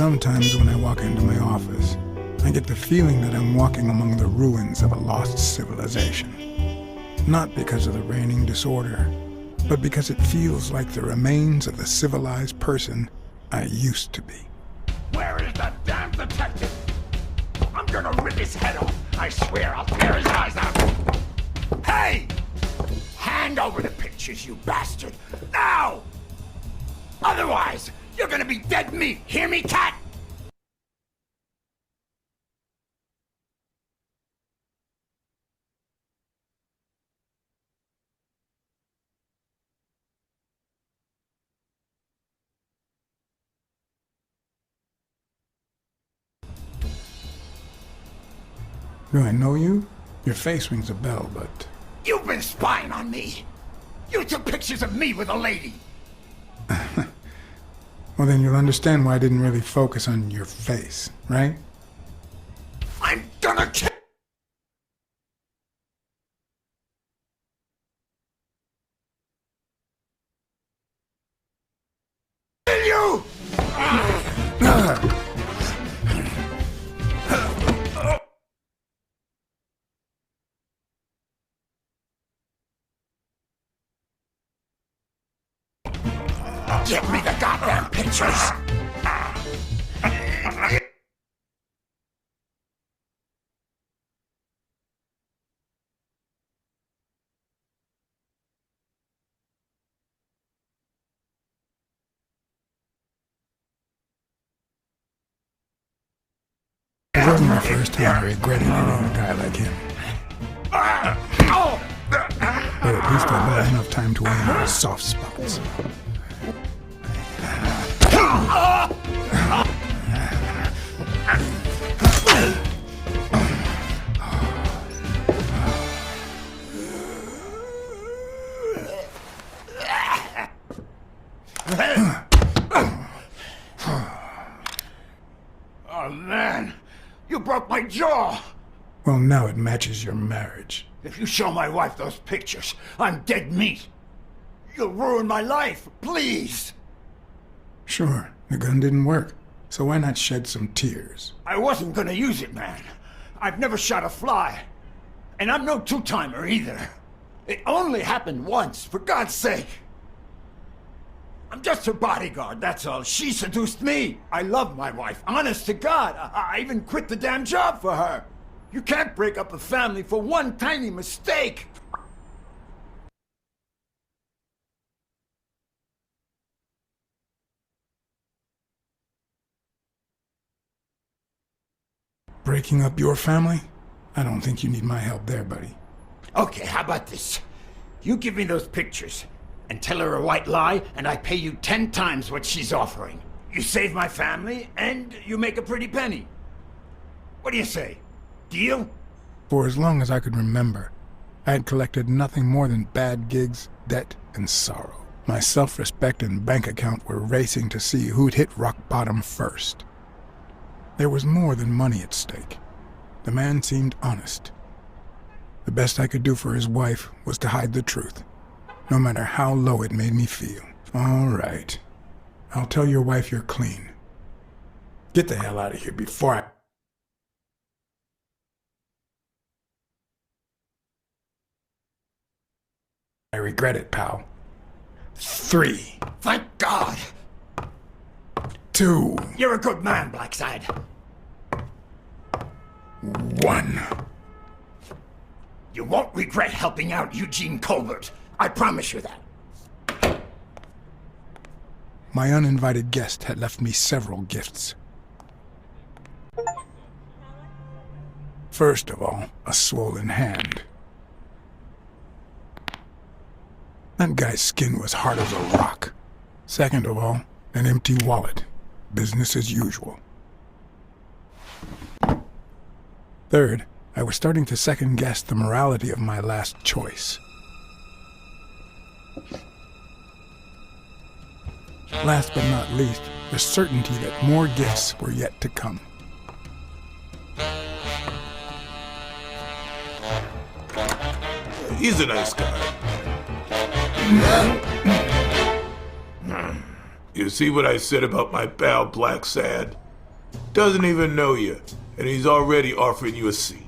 Sometimes when I walk into my office, I get the feeling that I'm walking among the ruins of a lost civilization. Not because of the reigning disorder, but because it feels like the remains of the civilized person I used to be. Where is the damn detective? I'm gonna rip his head off. I swear I'll tear his eyes out. Hey! Hand over the pictures, you bastard. Now! Otherwise, you're gonna be dead meat. Hear me, cat? Do I know you? Your face rings a bell, but... You've been spying on me. You took pictures of me with a lady. Well, then you'll understand why I didn't really focus on your face, right? I'm gonna kill you! Give me the goddamn pictures! It wasn't the first time I regretted hitting a guy like him. But at least I bought enough time to aim at his soft spots. Oh, man. You broke my jaw. Well, now it matches your marriage. If you show my wife those pictures, I'm dead meat. You'll ruin my life, please. Sure, the gun didn't work, so why not shed some tears? I wasn't gonna use it, man. I've never shot a fly. And I'm no two-timer either. It only happened once, for God's sake. I'm just her bodyguard, that's all. She seduced me. I love my wife, honest to God. I even quit the damn job for her. You can't break up a family for one tiny mistake. Breaking up your family? I don't think you need my help there, buddy. Okay, how about this? You give me those pictures and tell her a white lie, and I pay you 10 times what she's offering. You save my family, and you make a pretty penny. What do you say? Deal? For as long as I could remember, I had collected nothing more than bad gigs, debt, and sorrow. My self-respect and bank account were racing to see who'd hit rock bottom first. There was more than money at stake. The man seemed honest. The best I could do for his wife was to hide the truth, no matter how low it made me feel. All right. I'll tell your wife you're clean. Get the hell out of here before I regret it, pal. 3. Thank God! 2. You're a good man, blacksad. 1. You won't regret helping out Eugene Colbert. I promise you that. My uninvited guest had left me several gifts. First of all, a swollen hand. That guy's skin was hard as a rock. Second of all, an empty wallet. Business as usual. Third, I was starting to second-guess the morality of my last choice. Last but not least, the certainty that more gifts were yet to come. He's a nice guy. You see what I said about my pal blacksad? Doesn't even know you, and he's already offering you a seat.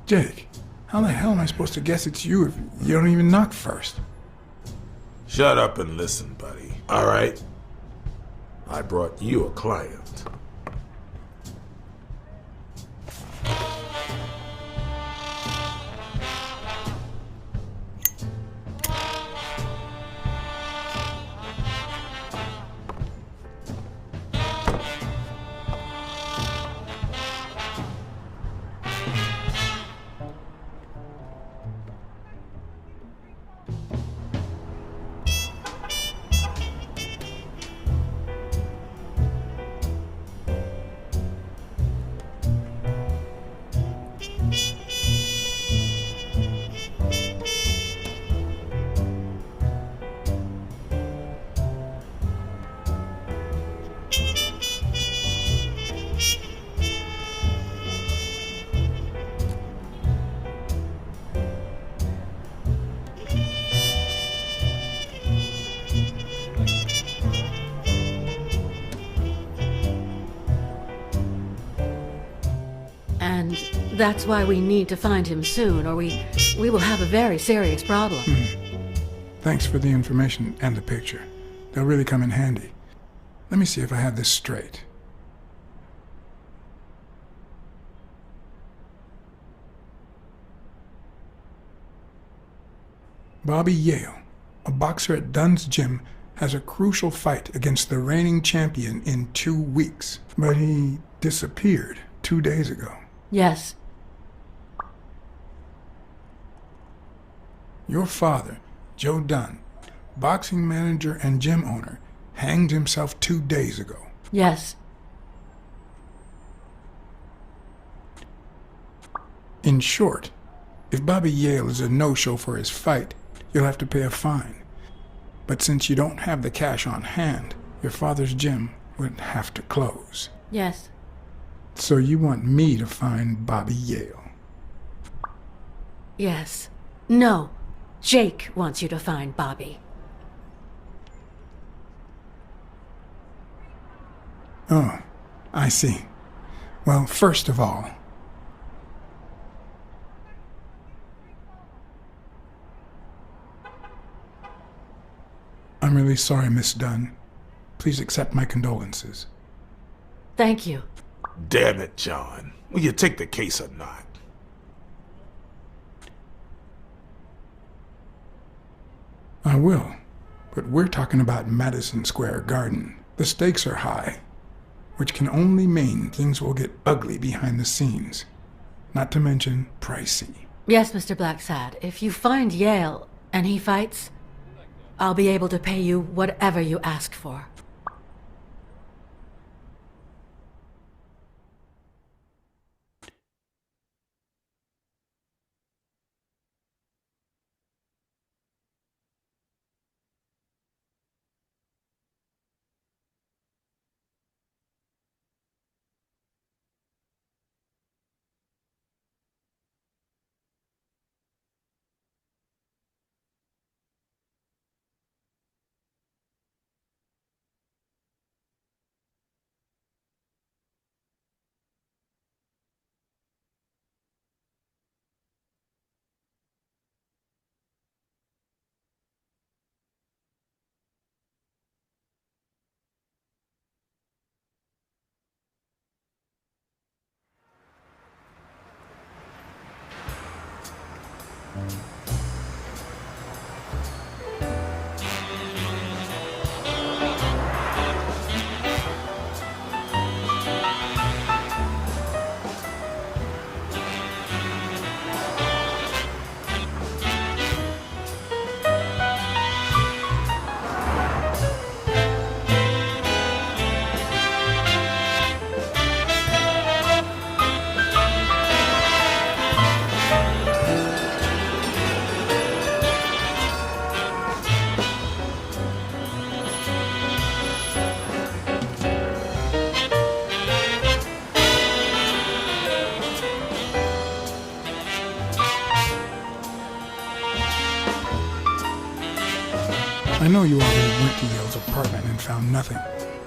Jake, how the hell am I supposed to guess it's you if you don't even knock first? Shut up and listen, buddy. All right? I brought you a client. And that's why we need to find him soon, or we will have a very serious problem. Thanks for the information and the picture. They'll really come in handy. Let me see if I have this straight. Bobby Yale, a boxer at Dunn's gym, has a crucial fight against the reigning champion in 2 weeks. But he disappeared 2 days ago. Yes. Your father, Joe Dunn, boxing manager and gym owner, hanged himself 2 days ago. Yes. In short, if Bobby Yale is a no-show for his fight, you'll have to pay a fine. But since you don't have the cash on hand, your father's gym would have to close. Yes. So you want me to find Bobby Yale? Yes. No. Jake wants you to find Bobby. Oh, I see. Well, first of all, I'm really sorry, Miss Dunn. Please accept my condolences. Thank you. Damn it, John. Will you take the case or not? I will, but we're talking about Madison Square Garden. The stakes are high, which can only mean things will get ugly behind the scenes, not to mention pricey. Yes, Mr. Blacksad. If you find Yale and he fights, I'll be able to pay you whatever you ask for. I know you already went to Yale's apartment and found nothing,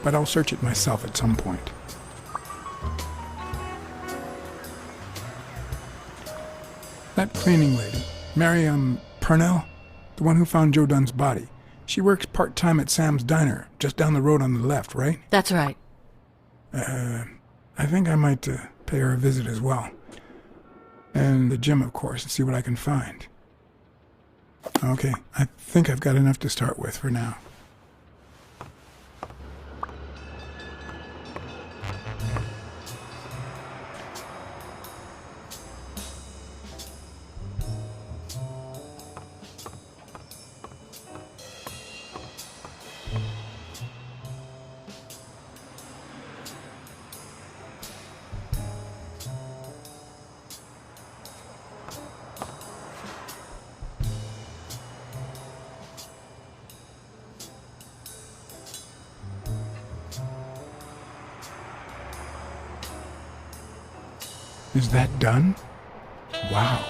but I'll search it myself at some point. That cleaning lady, Mary, Purnell, the one who found Joe Dunn's body, she works part-time at Sam's Diner, just down the road on the left, right? That's right. I think I might pay her a visit as well. And the gym, of course, and see what I can find. Okay, I think I've got enough to start with for now. Is that done? Wow.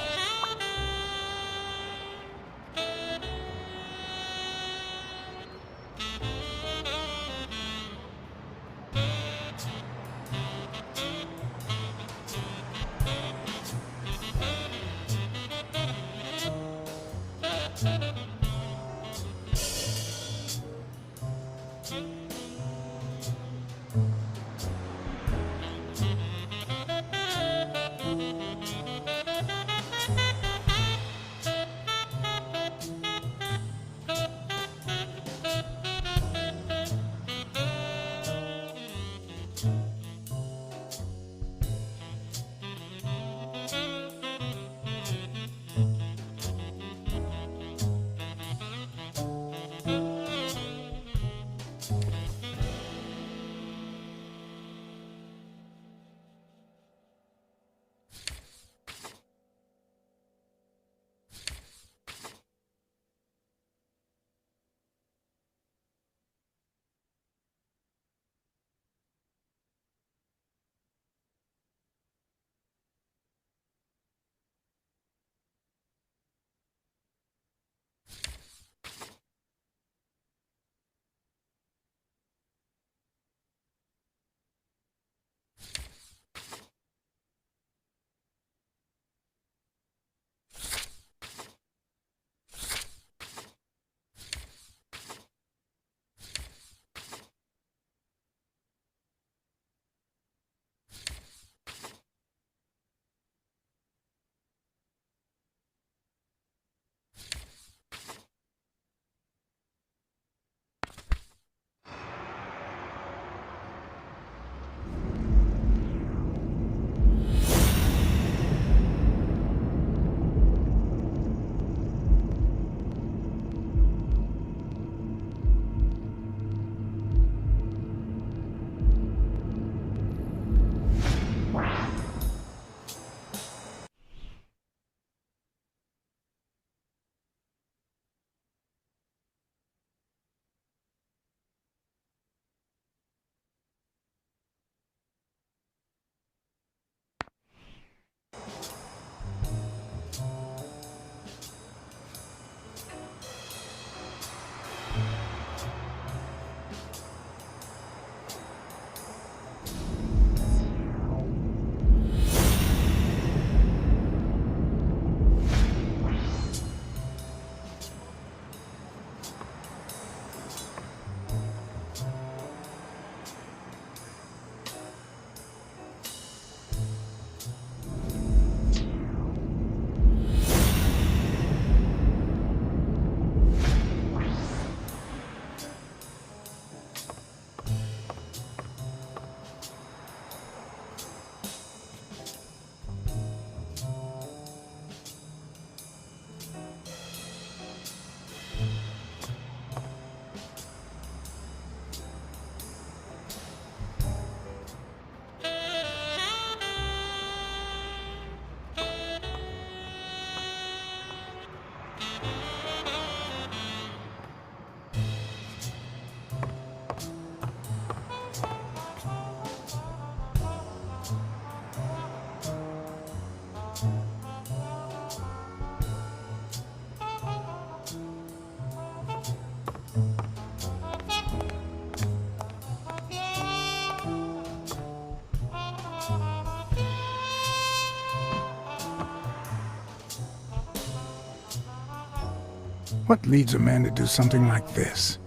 What leads a man to do something like this?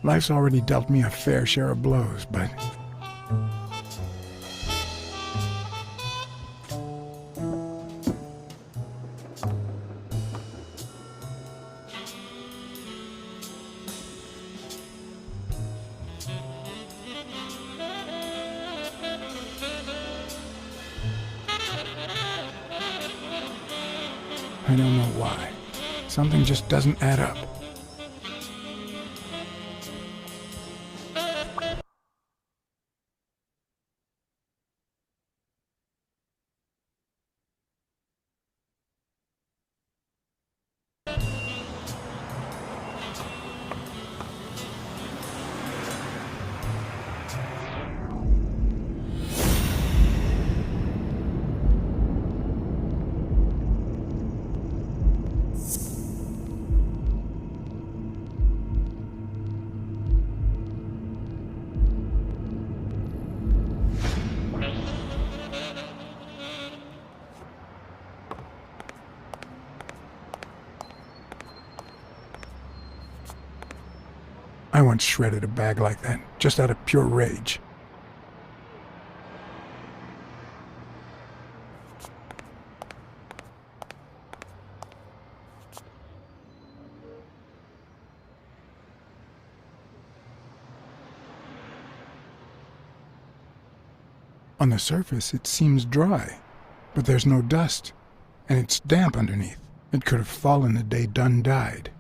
Life's already dealt me a fair share of blows, but... I don't know why. Something just doesn't add up. I once shredded a bag like that, just out of pure rage. On the surface, it seems dry, but there's no dust, and it's damp underneath. It could have fallen the day Dunn died.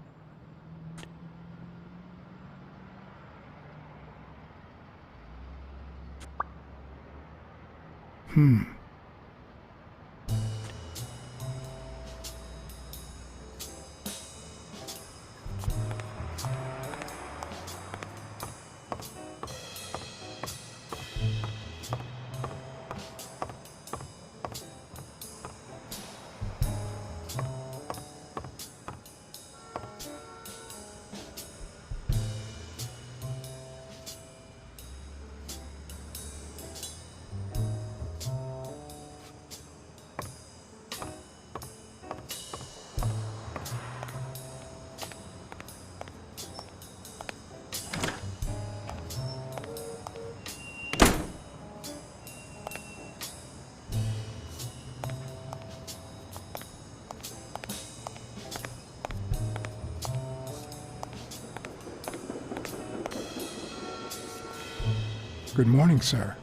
Good morning, sir.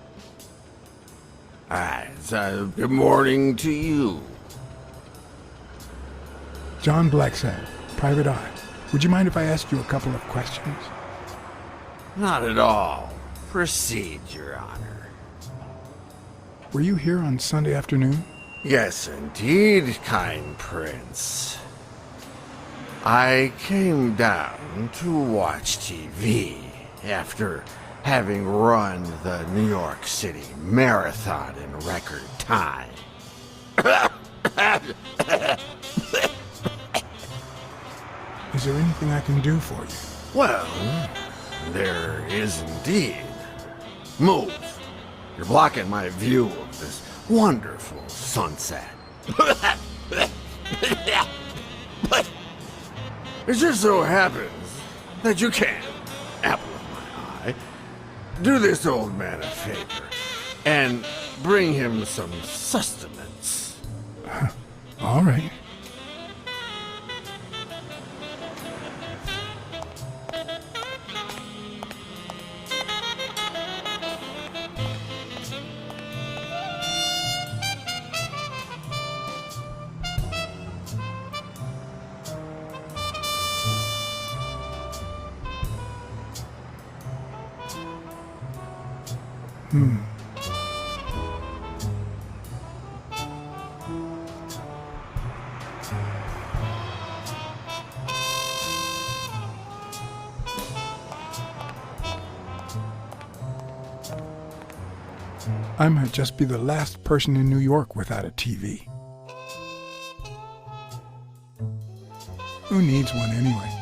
Good morning to you. John Blacksad, Private Eye. Would you mind if I asked you a couple of questions? Not at all. Proceed, Your Honor. Were you here on Sunday afternoon? Yes, indeed, kind prince. I came down to watch TV after having run the New York City Marathon in record time. Is there anything I can do for you? Well, there is indeed. Move. You're blocking my view of this wonderful sunset. But it just so happens that you can, apple of my eye, do this old man a favor and bring him some sustenance. All right. I might just be the last person in New York without a TV. Who needs one anyway?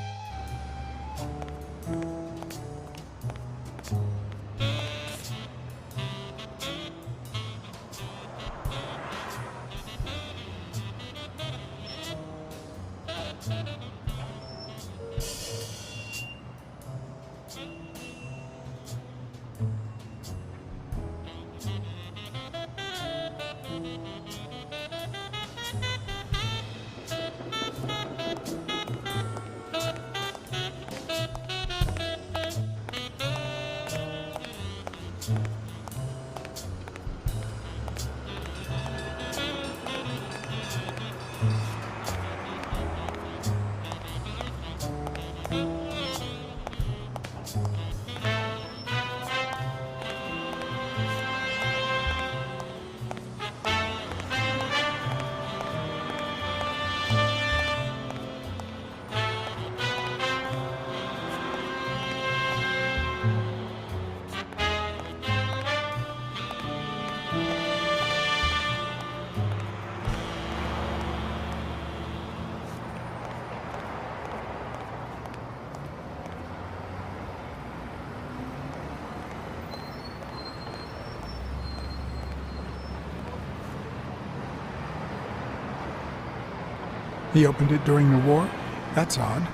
He opened it during the war? That's odd.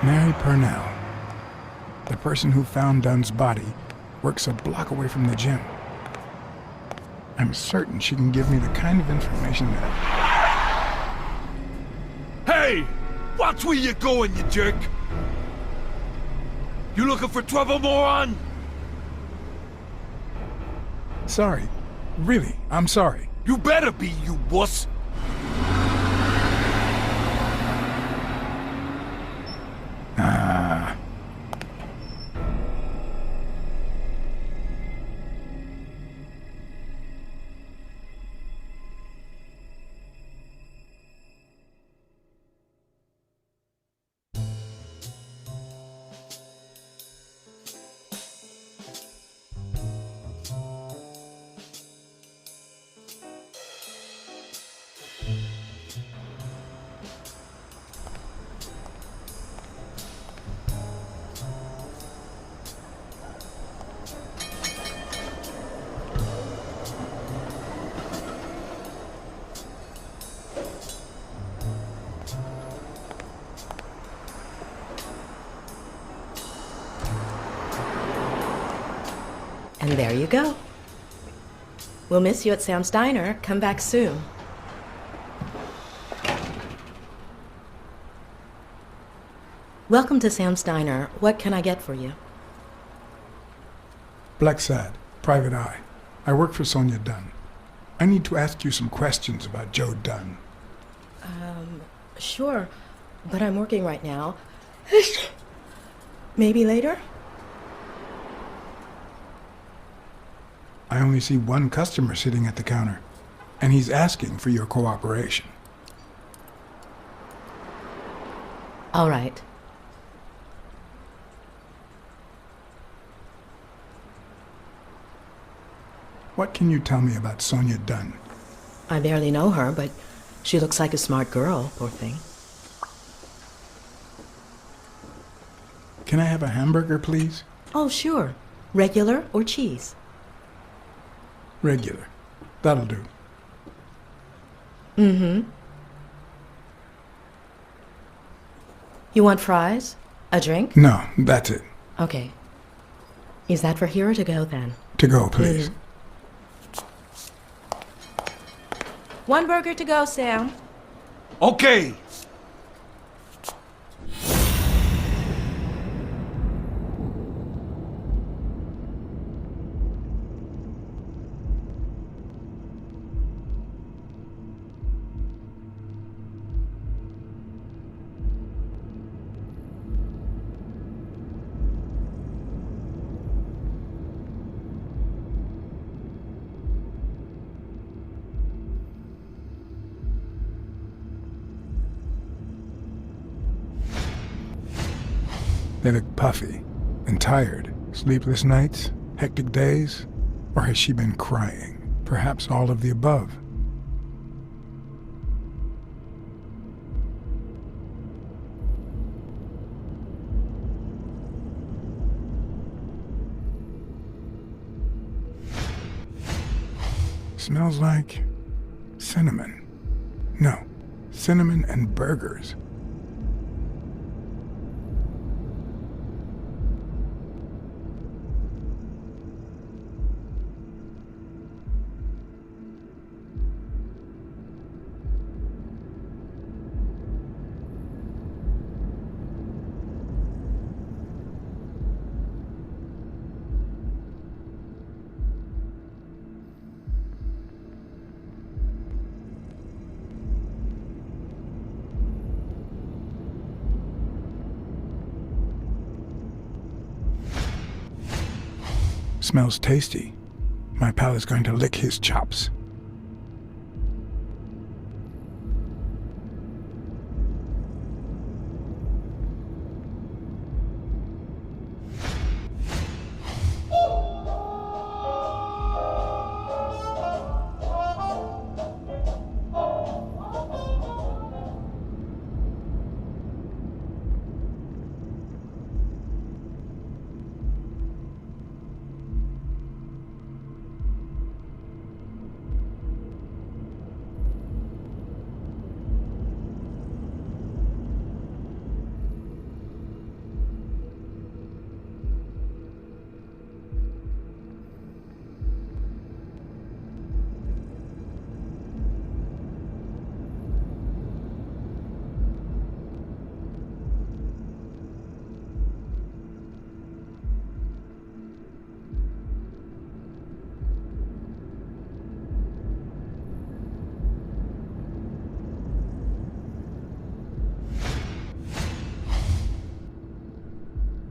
Mary Purnell, the person who found Dunn's body, works a block away from the gym. I'm certain she can give me the kind of information that... Hey! Watch where you're going, you jerk! You looking for trouble, moron? Sorry. Really, I'm sorry. You better be, you wuss! And there you go. We'll miss you at Sam's Diner. Come back soon. Welcome to Sam's Diner. What can I get for you? Blacksad, private eye. I work for Sonia Dunn. I need to ask you some questions about Joe Dunn. Sure, but I'm working right now. Maybe later? I only see one customer sitting at the counter, and he's asking for your cooperation. All right. What can you tell me about Sonia Dunn? I barely know her, but she looks like a smart girl, poor thing. Can I have a hamburger, please? Oh, sure. Regular or cheese? Regular. That'll do. Mm-hmm. You want fries? A drink? No, that's it. Okay. Is that for here or to go, then? To go, please. One burger to go, Sam. Okay! They look puffy and tired. Sleepless nights? Hectic days? Or has she been crying? Perhaps all of the above. Smells like cinnamon. No, cinnamon and burgers. Smells tasty. My pal is going to lick his chops.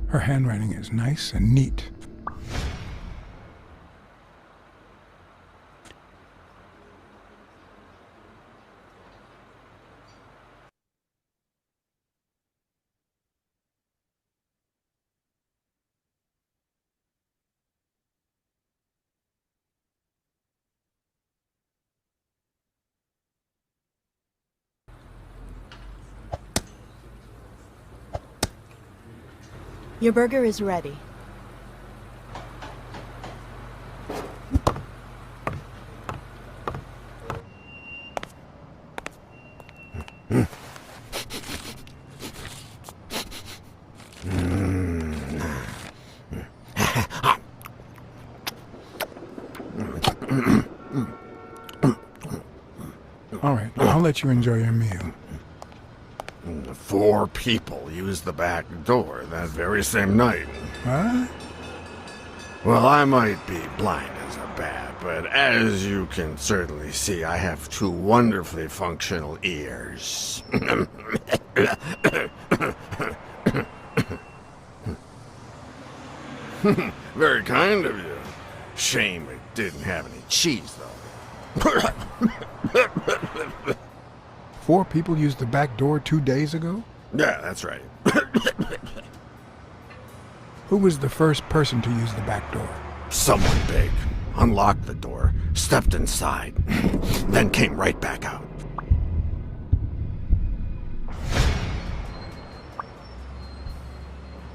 Her handwriting is nice and neat. Your burger is ready. All right, I'll let you enjoy your meal. 4 people used the back door that very same night. What? Well, I might be blind as a bat, but as you can certainly see, I have 2 wonderfully functional ears. Very kind of you. Shame it didn't have any cheese, though. 4 people used the back door 2 days ago? Yeah, that's right. Who was the first person to use the back door? Someone big unlocked the door, stepped inside, then came right back out.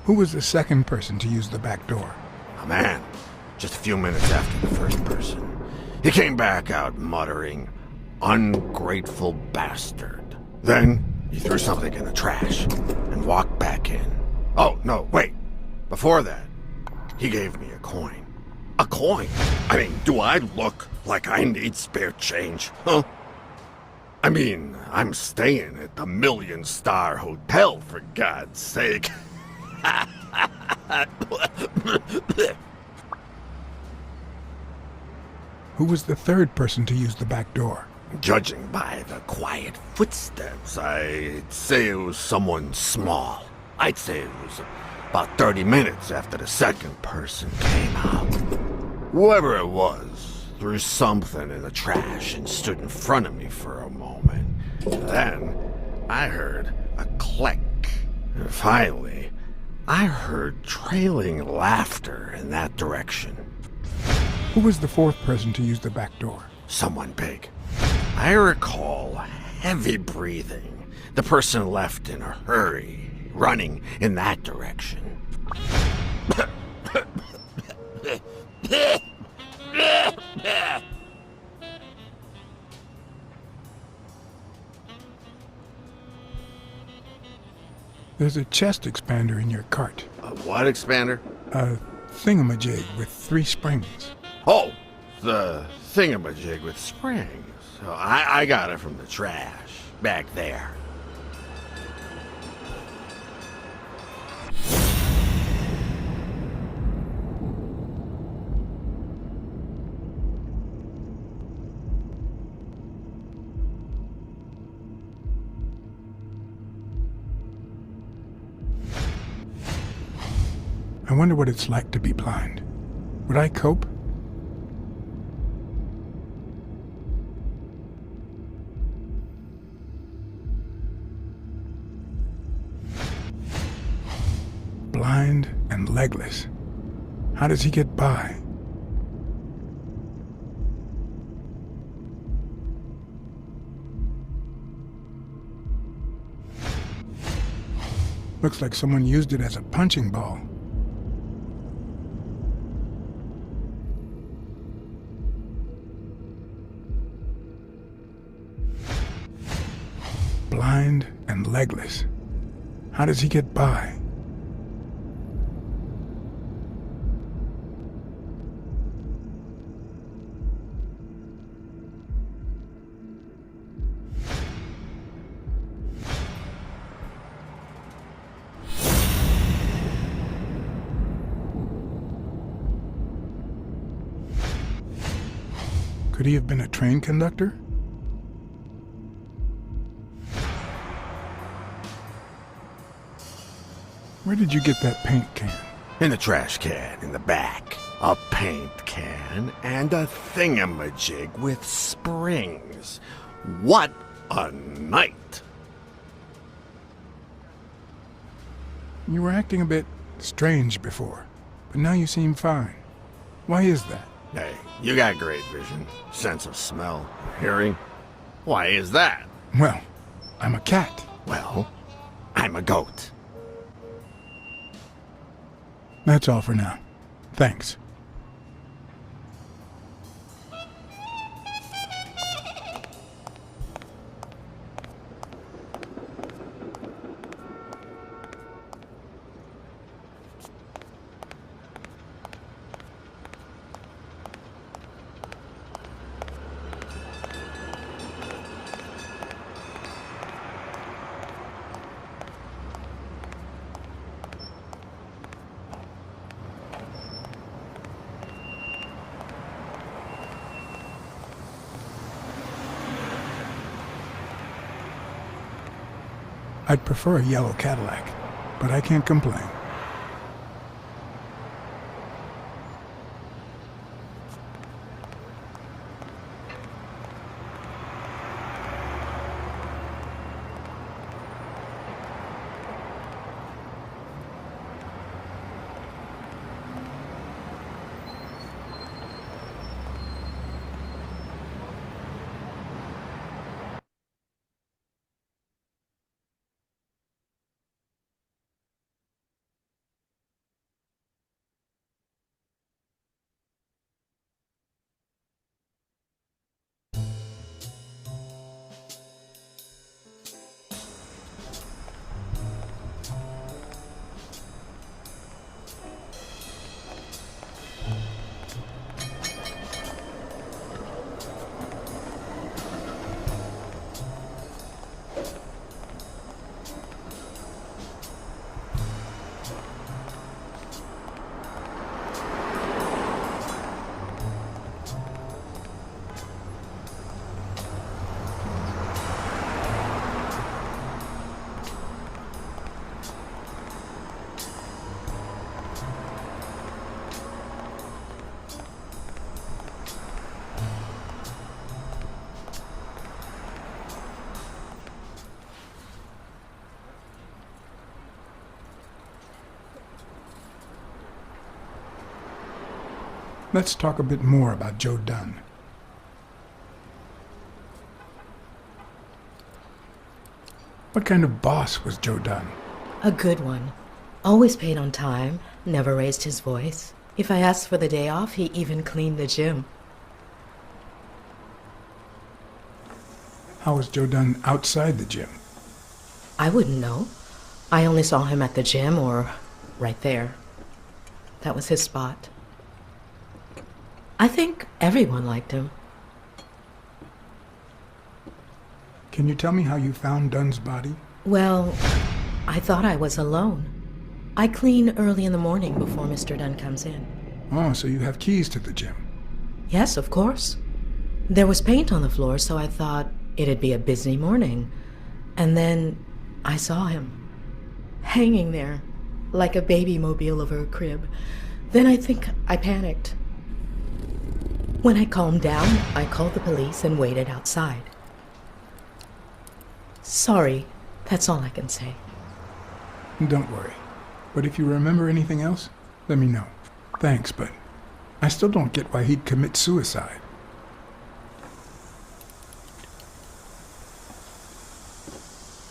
Who was the second person to use the back door? A man, just a few minutes after the first person. He came back out muttering, "Ungrateful bastard." Then he threw something in the trash and walked back in. Oh, no, wait. Before that, he gave me a coin. A coin? I mean, do I look like I need spare change, huh? I mean, I'm staying at the Million-Star Hotel, for God's sake. Who was the third person to use the back door? Judging by the quiet footsteps, I'd say it was someone small. I'd say it was about 30 minutes after the second person came out. Whoever it was threw something in the trash and stood in front of me for a moment. Then I heard a click. And finally, I heard trailing laughter in that direction. Who was the fourth person to use the back door? Someone big. I recall heavy breathing. The person left in a hurry, running in that direction. There's a chest expander in your cart. A what expander? A thingamajig with 3 springs. Oh, the thingamajig with springs. Oh, I got it from the trash, back there. I wonder what it's like to be blind. Would I cope? Blind and legless. How does he get by? Looks like someone used it as a punching ball. Blind and legless. How does he get by? Could he have been a train conductor? Where did you get that paint can? In the trash can in the back. A paint can and a thingamajig with springs. What a night! You were acting a bit strange before, but now you seem fine. Why is that? Hey, you got great vision, sense of smell, hearing. Why is that? Well, I'm a cat. Well, I'm a goat. That's all for now. Thanks. I'd prefer a yellow Cadillac, but I can't complain. Let's talk a bit more about Joe Dunn. What kind of boss was Joe Dunn? A good one. Always paid on time, never raised his voice. If I asked for the day off, he even cleaned the gym. How was Joe Dunn outside the gym? I wouldn't know. I only saw him at the gym or right there. That was his spot. I think everyone liked him. Can you tell me how you found Dunn's body? Well, I thought I was alone. I clean early in the morning before Mr. Dunn comes in. Oh, so you have keys to the gym. Yes, of course. There was paint on the floor, so I thought it'd be a busy morning. And then I saw him, hanging there, like a baby mobile over a crib. Then I think I panicked. When I calmed down, I called the police and waited outside. Sorry, that's all I can say. Don't worry. But if you remember anything else, let me know. Thanks, but I still don't get why he'd commit suicide.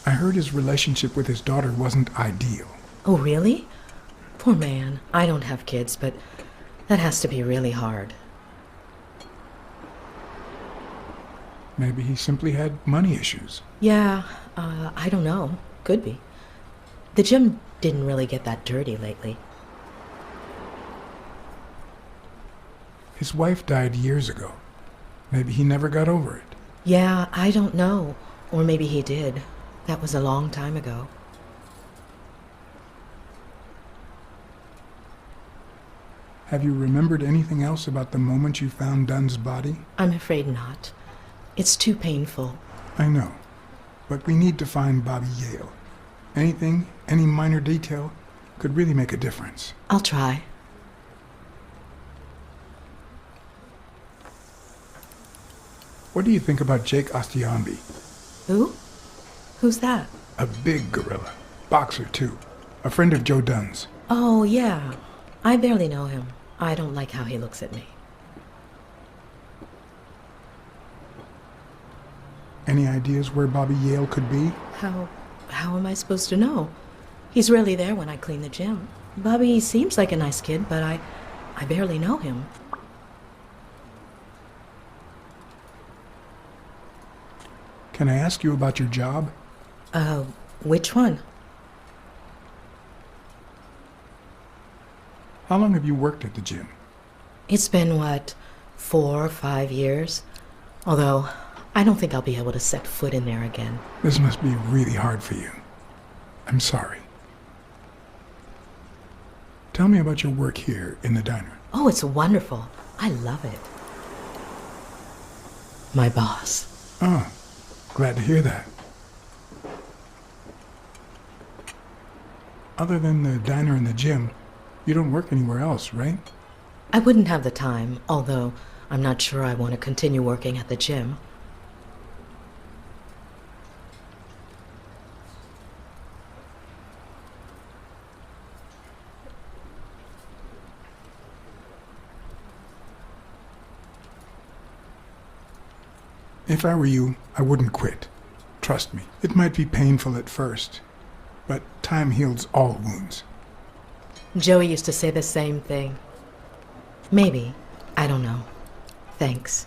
I heard his relationship with his daughter wasn't ideal. Oh, really? Poor man. I don't have kids, but that has to be really hard. Maybe he simply had money issues. Yeah, I don't know. Could be. The gym didn't really get that dirty lately. His wife died years ago. Maybe he never got over it. Yeah, I don't know. Or maybe he did. That was a long time ago. Have you remembered anything else about the moment you found Dunn's body? I'm afraid not. It's too painful. I know. But we need to find Bobby Yale. Anything, any minor detail, could really make a difference. I'll try. What do you think about Jake Ostiambi? Who? Who's that? A big gorilla. Boxer, too. A friend of Joe Dunn's. Oh, yeah. I barely know him. I don't like how he looks at me. Any ideas where Bobby Yale could be? How am I supposed to know? He's rarely there when I clean the gym. Bobby seems like a nice kid, but I barely know him. Can I ask you about your job? Which one? How long have you worked at the gym? It's been, 4 or 5 years? Although, I don't think I'll be able to set foot in there again. This must be really hard for you. I'm sorry. Tell me about your work here in the diner. Oh, it's wonderful. I love it. My boss. Oh, glad to hear that. Other than the diner and the gym, you don't work anywhere else, right? I wouldn't have the time, although I'm not sure I want to continue working at the gym. If I were you, I wouldn't quit. Trust me, it might be painful at first, but time heals all wounds. Joey used to say the same thing. Maybe. I don't know. Thanks.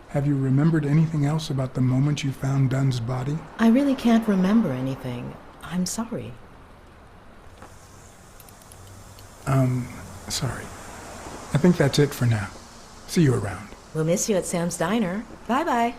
Have you remembered anything else about the moment you found Dunn's body? I really can't remember anything. I'm sorry. Sorry. I think that's it for now. See you around. We'll miss you at Sam's Diner. Bye-bye.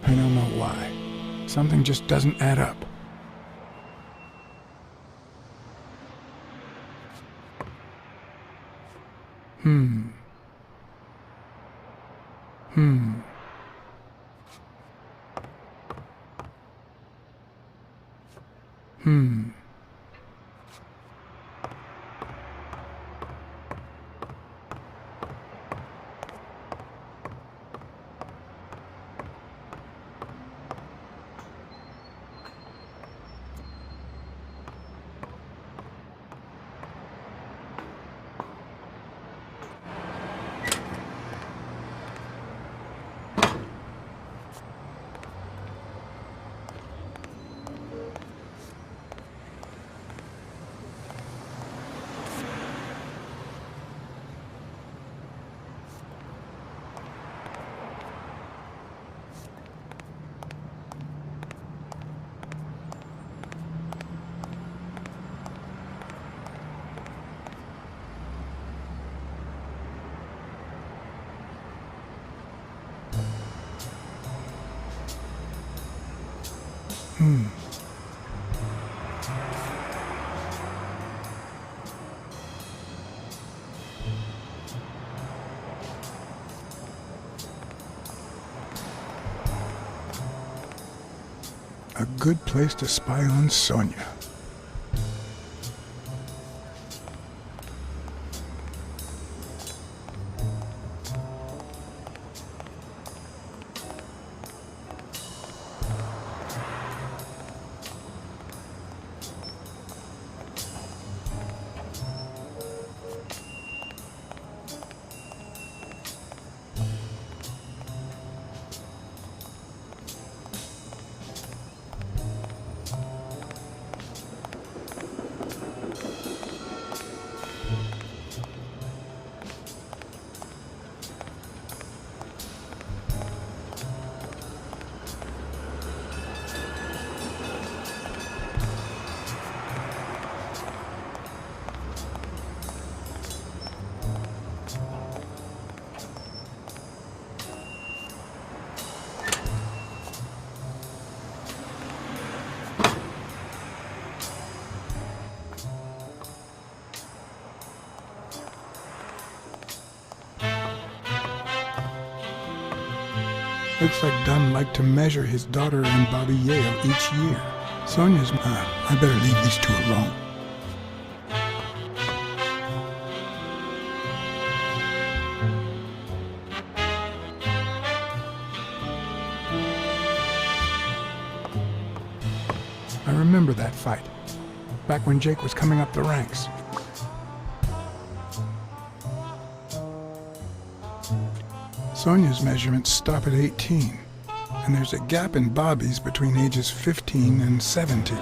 I don't know why. Something just doesn't add up. Hmm. A good place to spy on Sonia. Looks like Dunn liked to measure his daughter and Bobby Yale each year. Sonia's... I better leave these two alone. I remember that fight, back when Jake was coming up the ranks. Sonia's measurements stop at 18, and there's a gap in Bobby's between ages 15 and 17.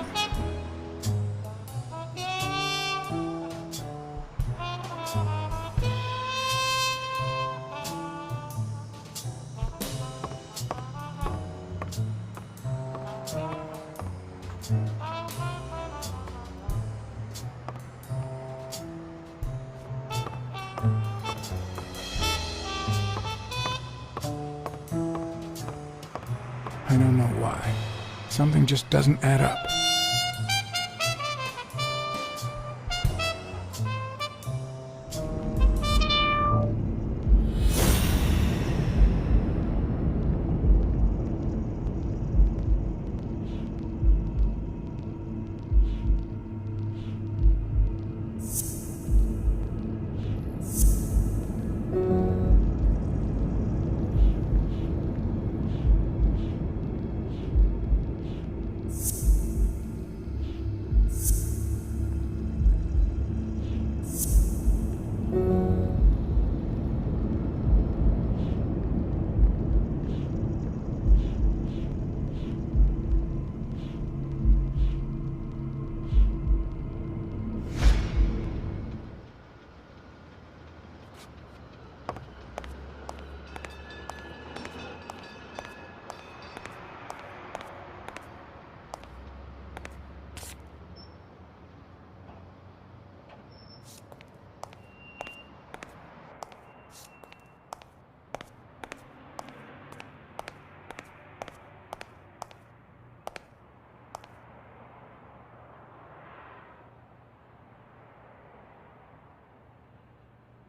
I don't know why. Something just doesn't add up.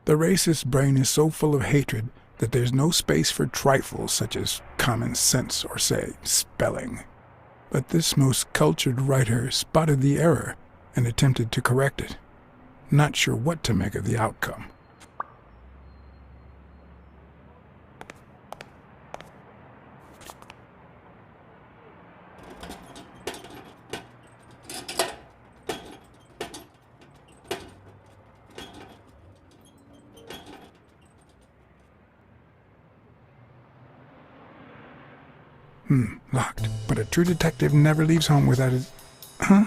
The racist brain is so full of hatred that there's no space for trifles such as common sense or, say, spelling. But this most cultured writer spotted the error and attempted to correct it, not sure what to make of the outcome. Locked. But a true detective never leaves home without his... Huh?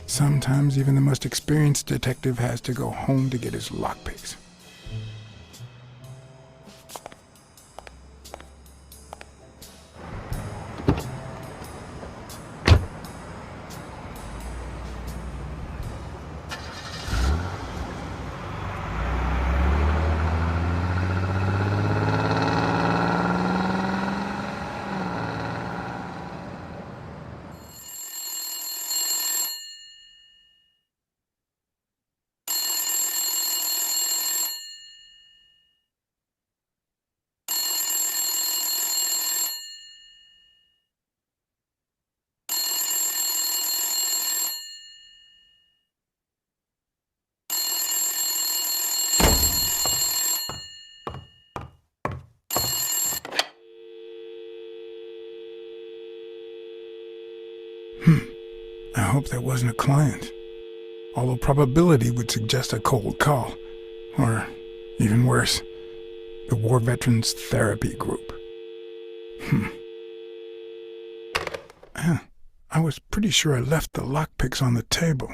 Sometimes even the most experienced detective has to go home to get his lockpicks. I hope that wasn't a client. Although probability would suggest a cold call. Or, even worse, the War Veterans Therapy Group. I was pretty sure I left the lockpicks on the table.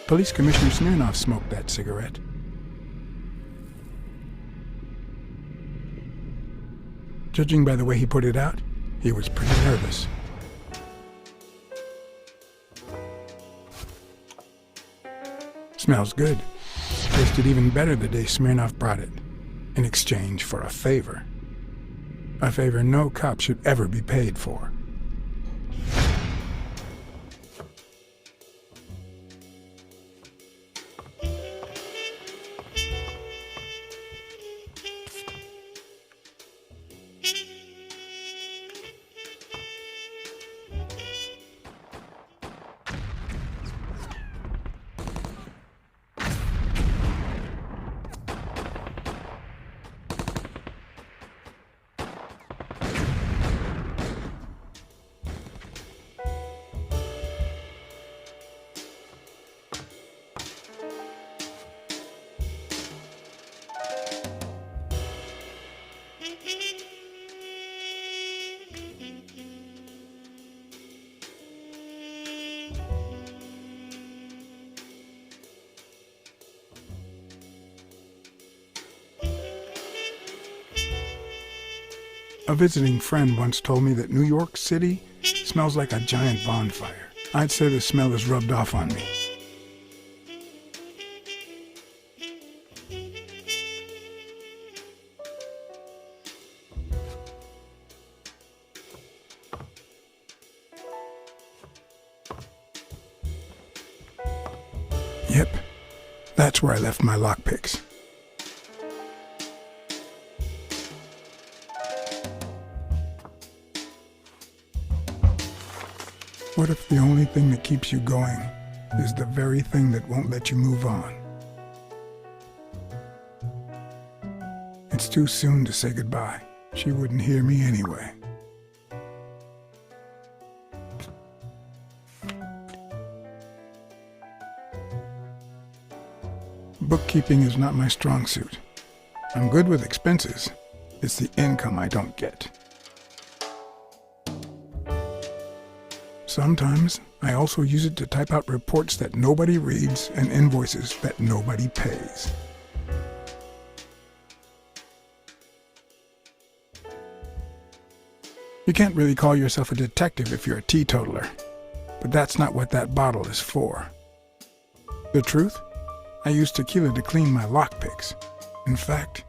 Police Commissioner Smirnoff smoked that cigarette. Judging by the way he put it out, he was pretty nervous. Smells good. Tasted even better the day Smirnoff brought it, in exchange for a favor. A favor no cop should ever be paid for. A visiting friend once told me that New York City smells like a giant bonfire. I'd say the smell is rubbed off on me. Yep, that's where I left my lockpicks. What if the only thing that keeps you going is the very thing that won't let you move on? It's too soon to say goodbye. She wouldn't hear me anyway. Bookkeeping is not my strong suit. I'm good with expenses. It's the income I don't get. Sometimes, I also use it to type out reports that nobody reads and invoices that nobody pays. You can't really call yourself a detective if you're a teetotaler, but that's not what that bottle is for. The truth? I used tequila to clean my lockpicks. In fact,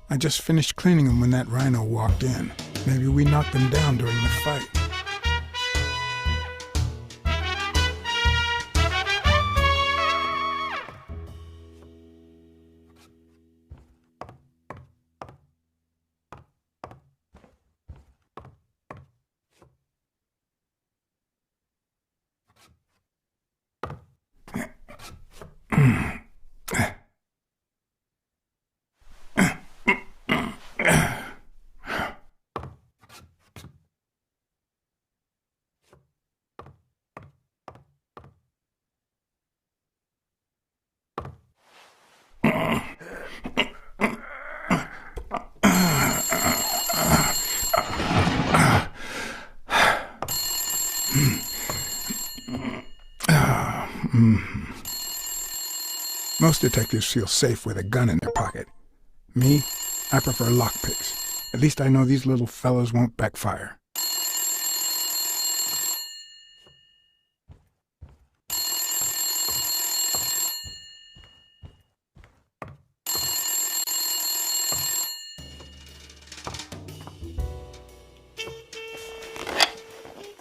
I just finished cleaning them when that rhino walked in. Maybe we knocked them down during the fight. Most detectives feel safe with a gun in their pocket. Me, I prefer lockpicks. At least I know these little fellows won't backfire.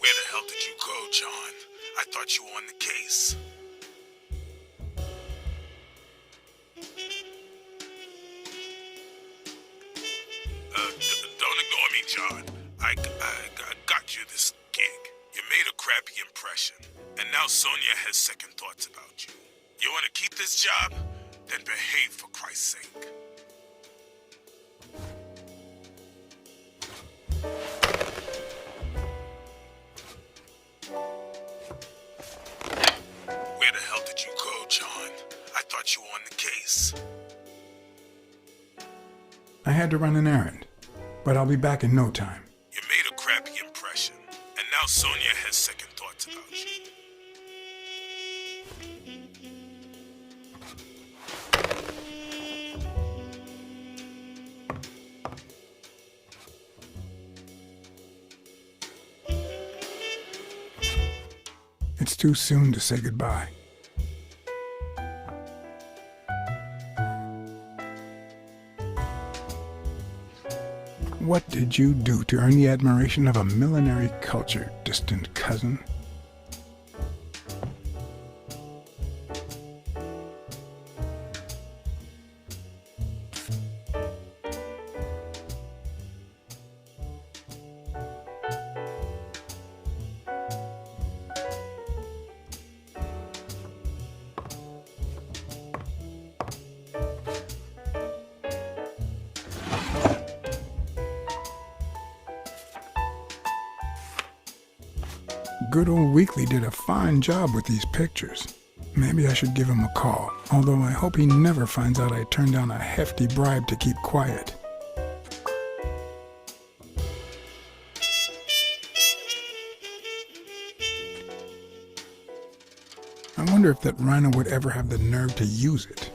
Where the hell did you go, John? I thought you were on the case. Don't ignore me, John. I got you this gig. You made a crappy impression, and now Sonia has second thoughts about you. You want to keep this job? Then behave, for Christ's sake. Where the hell did you go, John? I thought you were on the case. I had to run an errand, but I'll be back in no time. You made a crappy impression, and now Sonia has second thoughts about you. It's too soon to say goodbye. what did you do to earn the admiration of a millinery culture, distant cousin? Good old Weekly did a fine job with these pictures. Maybe I should give him a call, although I hope he never finds out I turned down a hefty bribe to keep quiet. I wonder if that rhino would ever have the nerve to use it.